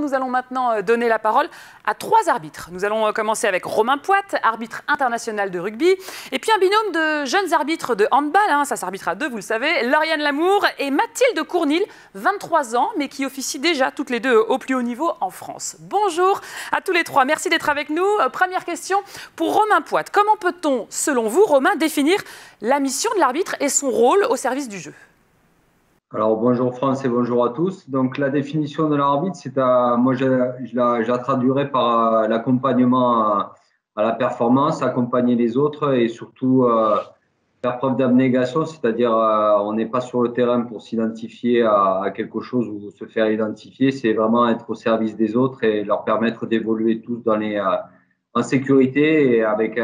Nous allons maintenant donner la parole à 3 arbitres. Nous allons commencer avec Romain Poite, arbitre international de rugby, et puis un binôme de jeunes arbitres de handball, ça s'arbitre à 2, vous le savez, Lauriane Lamour et Mathilde Cournil, 23 ans, mais qui officient déjà toutes les deux au plus haut niveau en France. Bonjour à tous les 3, merci d'être avec nous. Première question pour Romain Poite. Comment peut-on, selon vous, Romain, définir la mission de l'arbitre et son rôle au service du jeu ? Alors bonjour France et bonjour à tous. Donc la définition de l'arbitre, moi je la traduirais par l'accompagnement à la performance, accompagner les autres et surtout faire preuve d'abnégation, c'est-à-dire on n'est pas sur le terrain pour s'identifier à quelque chose ou se faire identifier, c'est vraiment être au service des autres et leur permettre d'évoluer tous en sécurité et avec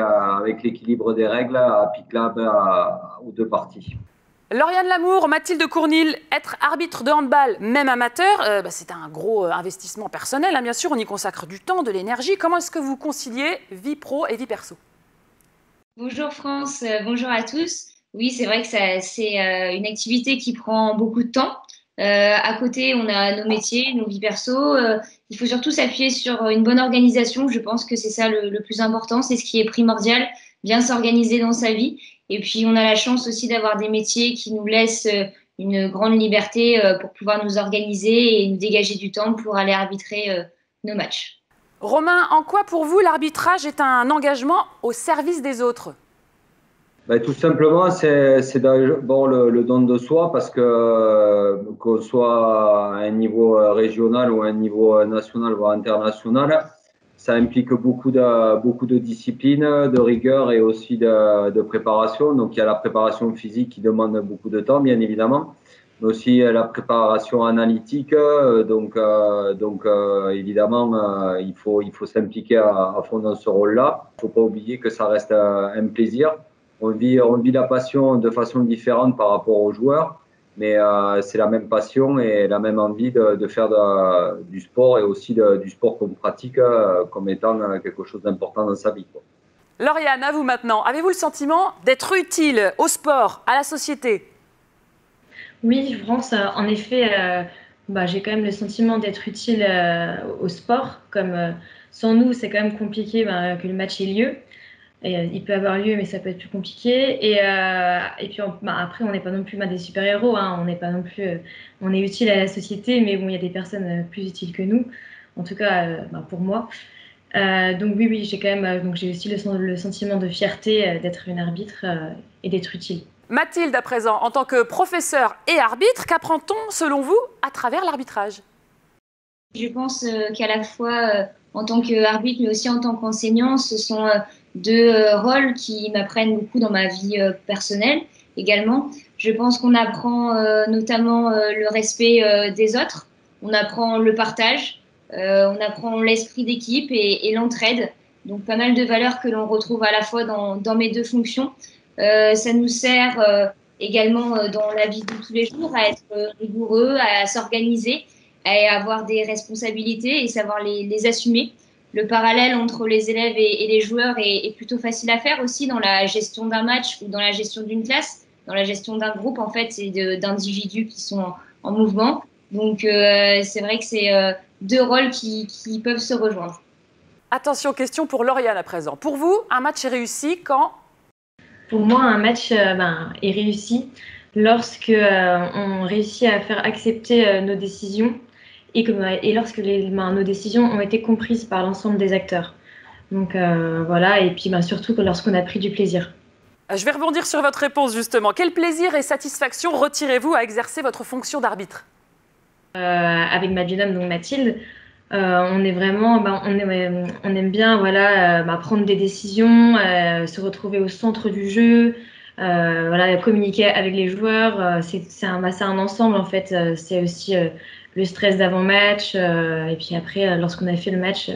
l'équilibre des règles applicables aux deux parties. Lauriane Lamour, Mathilde Cournil, être arbitre de handball, même amateur, c'est un gros investissement personnel, bien sûr, on y consacre du temps, de l'énergie. Comment est-ce que vous conciliez vie pro et vie perso ? Bonjour France, bonjour à tous. Oui, c'est vrai que c'est une activité qui prend beaucoup de temps. À côté, on a nos métiers, nos vies perso. Il faut surtout s'appuyer sur une bonne organisation. Je pense que c'est ça le plus important, c'est ce qui est primordial, bien s'organiser dans sa vie. Et puis, on a la chance aussi d'avoir des métiers qui nous laissent une grande liberté pour pouvoir nous organiser et nous dégager du temps pour aller arbitrer nos matchs. Romain, en quoi pour vous l'arbitrage est un engagement au service des autres ? Tout simplement, c'est d'abord le don de soi parce que qu'on soit à un niveau régional ou à un niveau national voire international, ça implique beaucoup de discipline, de rigueur et aussi de préparation. Donc il y a la préparation physique qui demande beaucoup de temps, bien évidemment, mais aussi la préparation analytique. Donc évidemment, il faut s'impliquer à fond dans ce rôle-là. Il ne faut pas oublier que ça reste un plaisir. On vit la passion de façon différente par rapport aux joueurs, mais c'est la même passion et la même envie de faire du sport et aussi du sport qu'on pratique comme étant quelque chose d'important dans sa vie, quoi. Lauriane, à vous maintenant. Avez-vous le sentiment d'être utile au sport, à la société ? Oui, je pense en effet, j'ai quand même le sentiment d'être utile au sport. Comme sans nous, c'est quand même compliqué que le match ait lieu. Et, il peut avoir lieu, mais ça peut être plus compliqué. Et puis après, on n'est pas non plus des super-héros. On n'est pas non plus, on est utile à la société, mais bon, il y a des personnes plus utiles que nous. En tout cas, pour moi. Donc oui, j'ai quand même, donc j'ai aussi le sentiment de fierté d'être une arbitre et d'être utile. Mathilde, à présent, en tant que professeure et arbitre, qu'apprend-on, selon vous, à travers l'arbitrage ? Je pense qu'à la fois en tant qu'arbitre, mais aussi en tant qu'enseignant, ce sont deux rôles qui m'apprennent beaucoup dans ma vie personnelle également. Je pense qu'on apprend notamment le respect des autres, on apprend le partage, on apprend l'esprit d'équipe et l'entraide. Donc pas mal de valeurs que l'on retrouve à la fois dans mes deux fonctions. Ça nous sert également dans la vie de tous les jours à être rigoureux, à s'organiser, à avoir des responsabilités et savoir les assumer. Le parallèle entre les élèves et les joueurs est plutôt facile à faire aussi dans la gestion d'un match ou dans la gestion d'une classe. Dans la gestion d'un groupe, en fait, c'est d'individus qui sont en mouvement. Donc, c'est vrai que c'est deux rôles qui peuvent se rejoindre. Attention, question pour Lauriane à présent. Pour vous, un match est réussi quand ? Pour moi, un match est réussi lorsque on réussit à faire accepter nos décisions et lorsque nos décisions ont été comprises par l'ensemble des acteurs. Donc voilà, et puis surtout lorsqu'on a pris du plaisir. Je vais rebondir sur votre réponse justement. Quel plaisir et satisfaction retirez-vous à exercer votre fonction d'arbitre ? Avec ma binôme, donc Mathilde, on est vraiment, on aime bien prendre des décisions, se retrouver au centre du jeu, communiquer avec les joueurs. C'est un ensemble en fait. C'est aussi le stress d'avant-match et puis après, lorsqu'on a fait le match,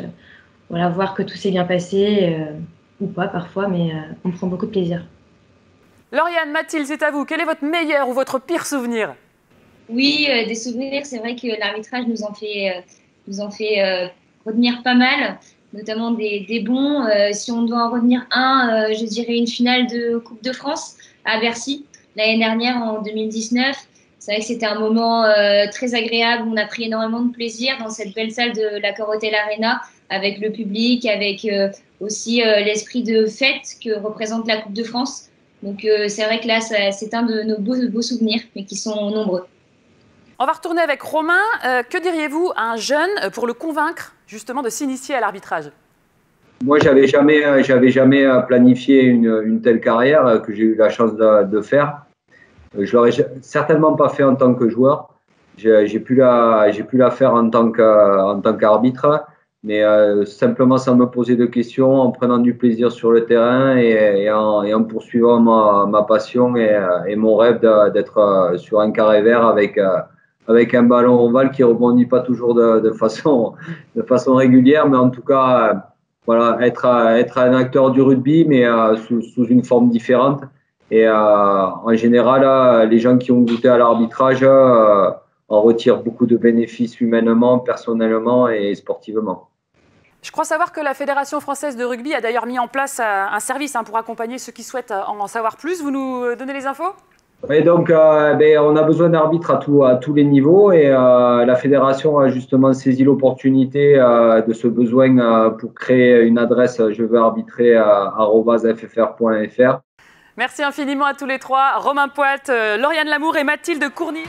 voir que tout s'est bien passé ou pas parfois, mais on prend beaucoup de plaisir. Lauriane, Mathilde, c'est à vous. Quel est votre meilleur ou votre pire souvenir ? Oui, des souvenirs. C'est vrai que l'arbitrage nous en fait retenir pas mal, notamment des bons. Si on doit en retenir un, je dirais une finale de Coupe de France à Bercy l'année dernière en 2019. C'est vrai que c'était un moment très agréable. On a pris énormément de plaisir dans cette belle salle de l'Accor Hotel Arena, avec le public, avec aussi l'esprit de fête que représente la Coupe de France. Donc c'est vrai que là, c'est un de nos beaux souvenirs, mais qui sont nombreux. On va retourner avec Romain. Que diriez-vous à un jeune pour le convaincre justement de s'initier à l'arbitrage? Moi, j'avais jamais planifié une telle carrière que j'ai eu la chance de faire. Je l'aurais certainement pas fait en tant que joueur. J'ai pu la faire en tant qu'arbitre, mais simplement sans me poser de questions, en prenant du plaisir sur le terrain et en poursuivant ma passion et mon rêve d'être sur un carré vert avec un ballon ovale qui rebondit pas toujours de façon régulière, mais en tout cas, voilà, être un acteur du rugby, mais sous une forme différente. Et en général, les gens qui ont goûté à l'arbitrage en retirent beaucoup de bénéfices humainement, personnellement et sportivement. Je crois savoir que la Fédération française de rugby a d'ailleurs mis en place un service pour accompagner ceux qui souhaitent en savoir plus. Vous nous donnez les infos? Et donc, on a besoin d'arbitres à tous les niveaux et la fédération a justement saisi l'opportunité de ce besoin pour créer une adresse je veux arbitrer @ffr.fr. Merci infiniment à tous les trois, Romain Poite, Lauriane Lamour et Mathilde Courny.